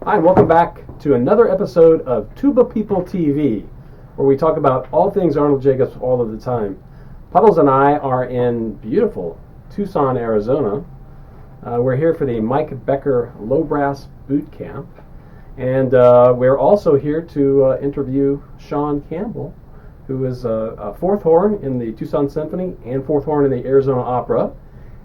Hi, and welcome back to another episode of Tuba People TV, where we talk about all things Arnold Jacobs all of the time. Puddles and I are in beautiful Tucson, Arizona. We're here for the Mike Becker Low Brass Boot Camp, and we're also here to interview Shawn Campbell, who is a fourth horn in the Tucson Symphony and fourth horn in the Arizona Opera,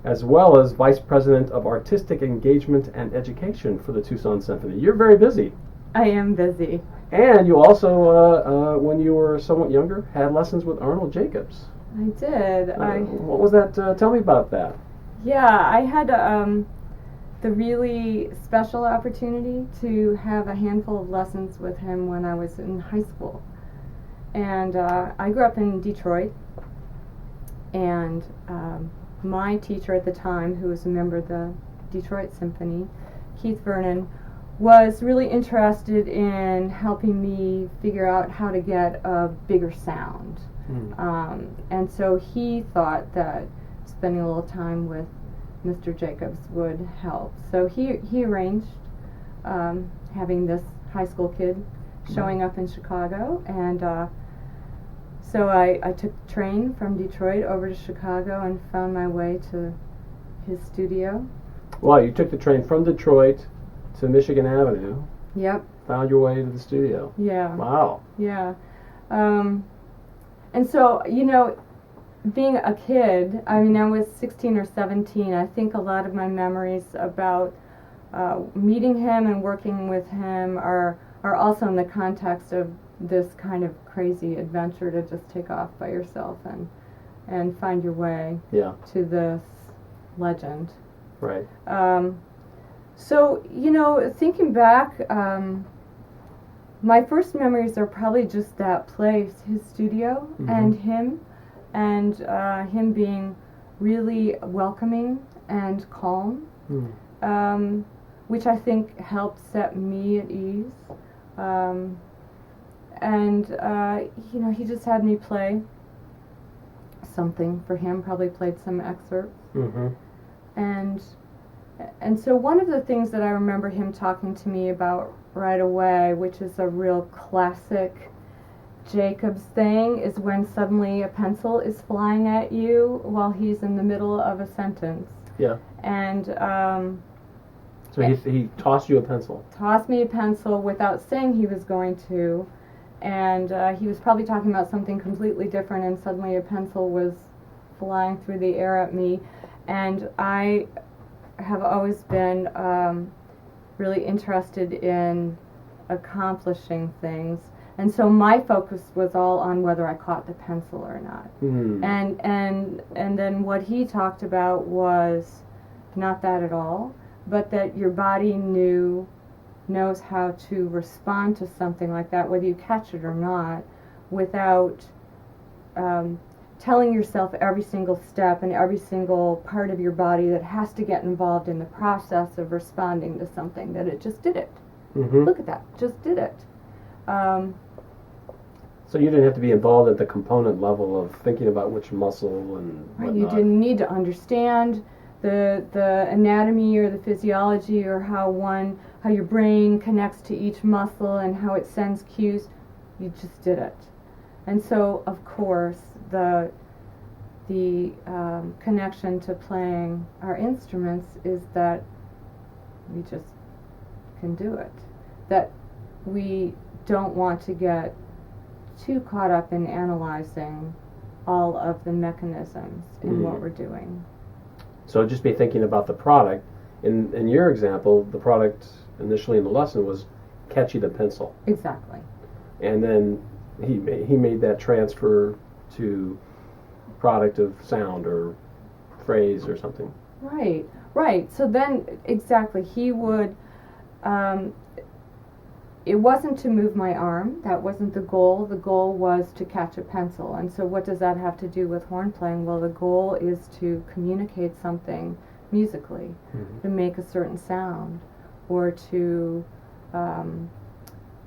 as well as Vice President of Artistic Engagement and Education for the Tucson Symphony. You're very busy. I am busy. And you also, when you were somewhat younger, had lessons with Arnold Jacobs. I did. What was that? Tell me about that. Yeah, I had the really special opportunity to have a handful of lessons with him when I was in high school. And I grew up in Detroit, and my teacher at the time, who was a member of the Detroit Symphony, Keith Vernon, was really interested in helping me figure out how to get a bigger sound. And so he thought that spending a little time with Mr. Jacobs would help. So he arranged having this high school kid showing up in Chicago, and so I took the train from Detroit over to Chicago and found my way to his studio. Wow, you took the train from Detroit to Michigan Avenue. Yep. Found your way to the studio. Yeah. Wow. Yeah. And so, you know, being a kid, I mean, I was 16 or 17. I think a lot of my memories about meeting him and working with him are also in the context of this kind of crazy adventure to just take off by yourself and find your way to this legend. Right. So, you know, thinking back, my first memories are probably just that place, his studio, and him being really welcoming and calm, which I think helped set me at ease. You know, he just had me play something for him, probably played some excerpts. And so one of the things that I remember him talking to me about right away, which is a real classic Jacobs thing, is when suddenly a pencil is flying at you while he's in the middle of a sentence. Yeah. And so he tossed you a pencil. Tossed me a pencil without saying he was going to, and he was probably talking about something completely different, and suddenly a pencil was flying through the air at me. And I have always been really interested in accomplishing things, and so my focus was all on whether I caught the pencil or not. And then what he talked about was not that at all, but that your body knows how to respond to something like that, whether you catch it or not, without telling yourself every single step and every single part of your body that has to get involved in the process of responding to something, that it just did it. Look at that, just did it. So you didn't have to be involved at the component level of thinking about which muscle and whatnot. You didn't need to understand the anatomy or the physiology or how your brain connects to each muscle and how it sends cues. You just did it. And so, of course, the connection to playing our instruments is that we just can do it. That we don't want to get too caught up in analyzing all of the mechanisms in what we're doing. So just be thinking about the product. In your example, the product initially in the lesson was catchy the pencil. Exactly. And then he made that transfer to product of sound or phrase or something. Right. So then, exactly, he would, it wasn't to move my arm. That wasn't the goal. The goal was to catch a pencil. And so what does that have to do with horn playing? Well, the goal is to communicate something musically, to make a certain sound, or to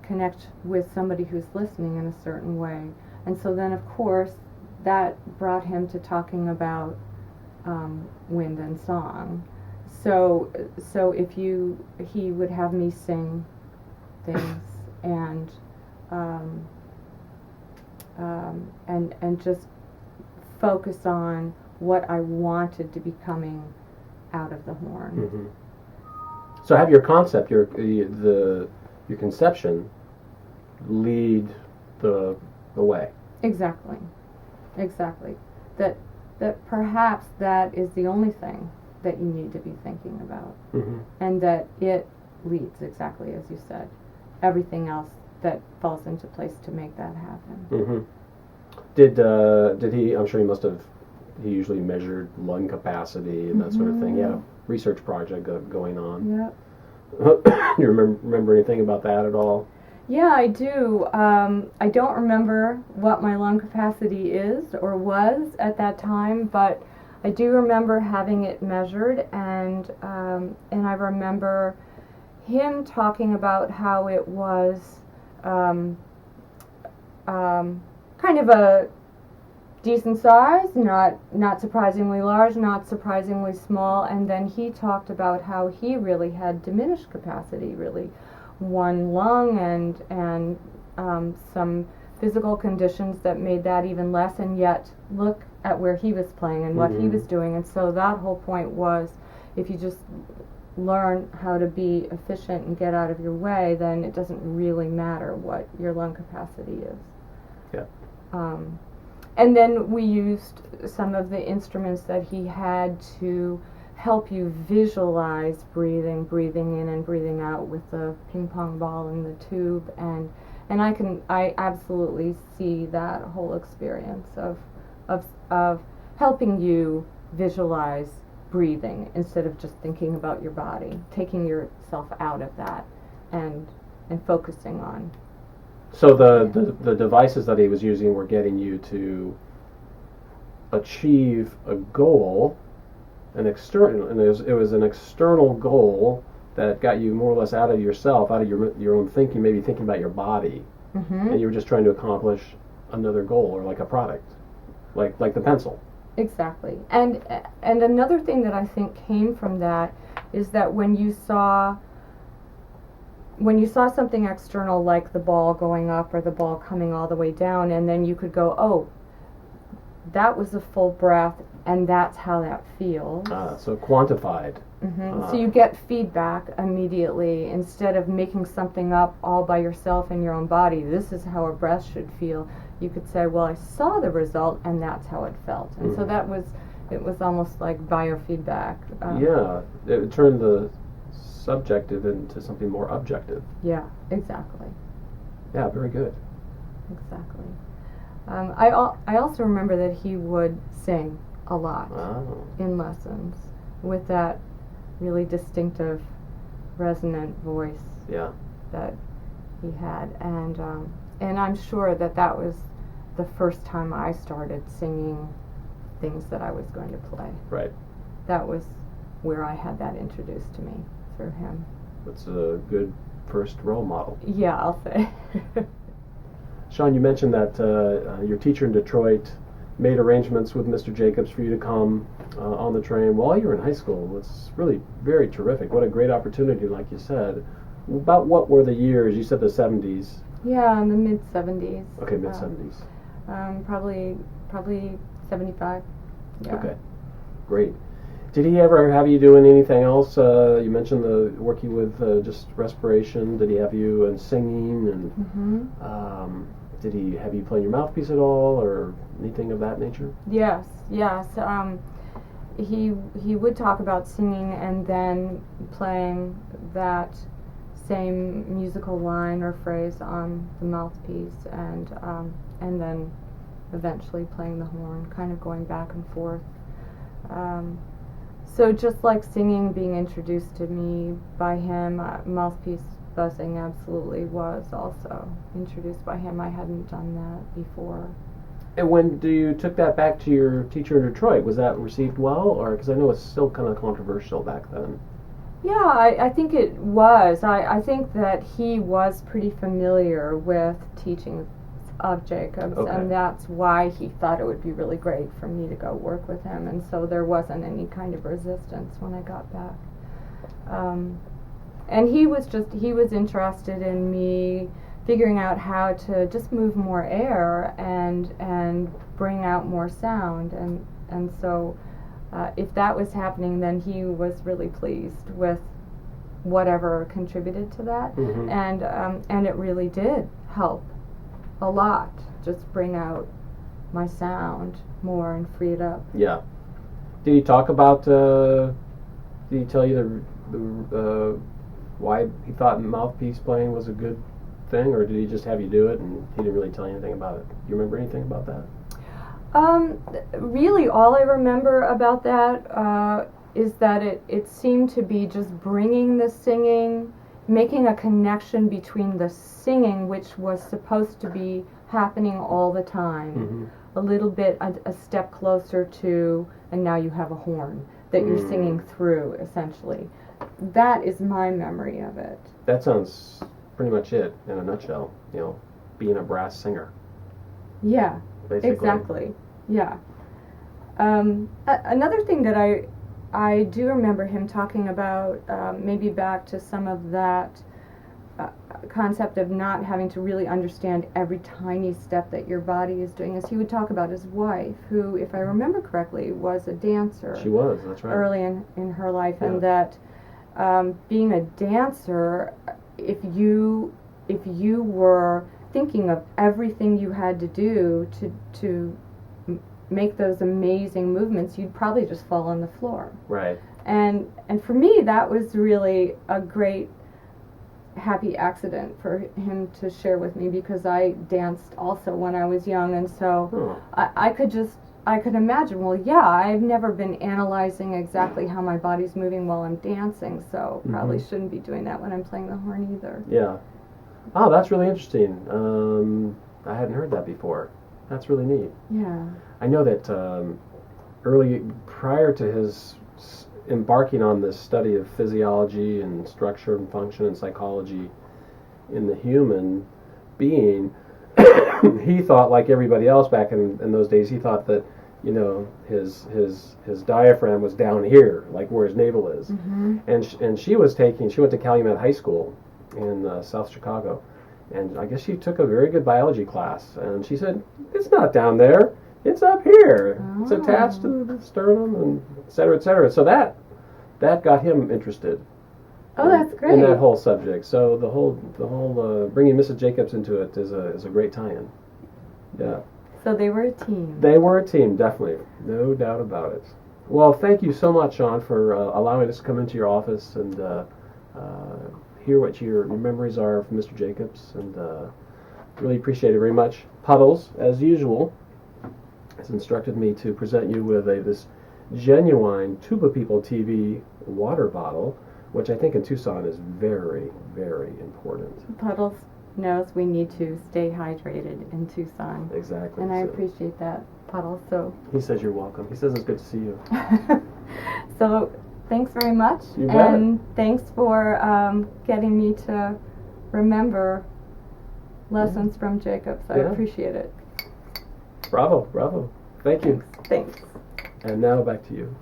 connect with somebody who's listening in a certain way. And so then, of course, that brought him to talking about wind and song. So he would have me sing things and and just focus on what I wanted to be coming out of the horn. Mm-hmm. So have your concept, your conception, lead the way. Exactly. That perhaps that is the only thing that you need to be thinking about, mm-hmm. and that it leads, exactly as you said, everything else that falls into place to make that happen. Mm-hmm. Did he? I'm sure he must have. He usually measured lung capacity and that sort of thing. He had a research project going on. Yep. You remember anything about that at all? Yeah, I do. I don't remember what my lung capacity is or was at that time, but I do remember having it measured, and I remember him talking about how it was kind of a decent size, not surprisingly large, not surprisingly small, and then he talked about how he really had diminished capacity, really one lung and some physical conditions that made that even less, and yet look at where he was playing and what he was doing. And so that whole point was, if you just learn how to be efficient and get out of your way, then it doesn't really matter what your lung capacity is. Yeah. And then we used some of the instruments that he had to help you visualize breathing in and breathing out with the ping pong ball in the tube, and I absolutely see that whole experience of helping you visualize breathing instead of just thinking about your body, taking yourself out of that and focusing on. So the devices that he was using were getting you to achieve a goal, it was an external goal that got you more or less out of yourself, out of your own thinking, maybe thinking about your body, and you were just trying to accomplish another goal, or like a product, like the pencil. Exactly. And another thing that I think came from that is that when you saw something external, like the ball going up or the ball coming all the way down, and then you could go, oh, that was a full breath, and that's how that feels. So quantified. So you get feedback immediately, instead of making something up all by yourself in your own body. This is how a breath should feel. You could say, well, I saw the result, and that's how it felt. And so it was almost like biofeedback. Yeah, it turned the subjective into something more objective. Yeah, exactly. Yeah, very good. Exactly. I also remember that he would sing a lot in lessons with that really distinctive, resonant voice that he had, and I'm sure that was the first time I started singing things that I was going to play. Right. That was where I had that introduced to me through him. That's a good first role model. Yeah, I'll say. Shawn, you mentioned that your teacher in Detroit made arrangements with Mr. Jacobs for you to come on the train while you were in high school. It's really very terrific. What a great opportunity, like you said. About what were the years? You said the 70s. Yeah, in the mid-70s. Okay, mid-70s. Probably 75. Yeah. Okay, great. Did he ever have you doing anything else? You mentioned working with just respiration. Did he have you in singing, and did he have you playing your mouthpiece at all, or anything of that nature? Yes. He would talk about singing and then playing that same musical line or phrase on the mouthpiece, and then eventually playing the horn, kind of going back and forth. So just like singing being introduced to me by him, mouthpiece buzzing absolutely was also introduced by him. I hadn't done that before. And when you took that back to your teacher in Detroit, was that received well? Or because I know it's still kind of controversial back then. Yeah, I think it was. I think that he was pretty familiar with teaching of Jacobs, and that's why he thought it would be really great for me to go work with him, and so there wasn't any kind of resistance when I got back. And he was interested in me figuring out how to just move more air and bring out more sound, and so if that was happening, then he was really pleased with whatever contributed to that. Mm-hmm. And it really did help a lot, just bring out my sound more and free it up. Yeah. Did he talk about? Did he tell you the why he thought mouthpiece playing was a good thing, or did he just have you do it and he didn't really tell you anything about it? Do you remember anything about that? Really, all I remember about that is that it seemed to be just bringing the singing, making a connection between the singing, which was supposed to be happening all the time, Mm-hmm. a little bit a step closer to, and now you have a horn that you're singing through, essentially. That is my memory of it. That sounds pretty much it in a nutshell. Being a brass singer. Yeah, Basically. exactly. Yeah. Another thing that I do remember him talking about, maybe back to some of that concept of not having to really understand every tiny step that your body is doing, is he would talk about his wife, who, if I remember correctly, was a dancer. She was, that's right. Early in her life, Yeah. and that being a dancer, if you were thinking of everything you had to do to make those amazing movements, you'd probably just fall on the floor. Right. And for me, that was really a great happy accident for him to share with me, because I danced also when I was young, and so I could imagine, well, yeah, I've never been analyzing exactly how my body's moving while I'm dancing, so probably shouldn't be doing that when I'm playing the horn either. Yeah. Oh, that's really interesting. I hadn't heard that before. That's really neat. Yeah. I know that prior to his embarking on this study of physiology and structure and function and psychology in the human being, he thought, like everybody else back in those days, he thought that his diaphragm was down here, like where his navel is. Mm-hmm. And she went to Calumet High School in South Chicago, and I guess she took a very good biology class, and she said, it's not down there, it's up here. Oh. It's attached to the sternum, and et cetera, et cetera. So that got him interested. Oh, that's great. In that whole subject. So the whole bringing Mrs. Jacobs into it is a great tie-in. Yeah. So they were a team. They were a team, definitely. No doubt about it. Well, thank you so much, Shawn, for allowing us to come into your office and hear what your memories are from Mr. Jacobs, and really appreciate it very much. Puddles, as usual, has instructed me to present you with this genuine Tuba People TV water bottle, which I think in Tucson is very, very important. Puddles knows we need to stay hydrated in Tucson. Exactly. And I appreciate that, Puddles. So he says you're welcome. He says it's good to see you. So thanks very much. You bet. And thanks for getting me to remember lessons from Jacobs. I appreciate it. Bravo. Thank you. Thanks. And now back to you.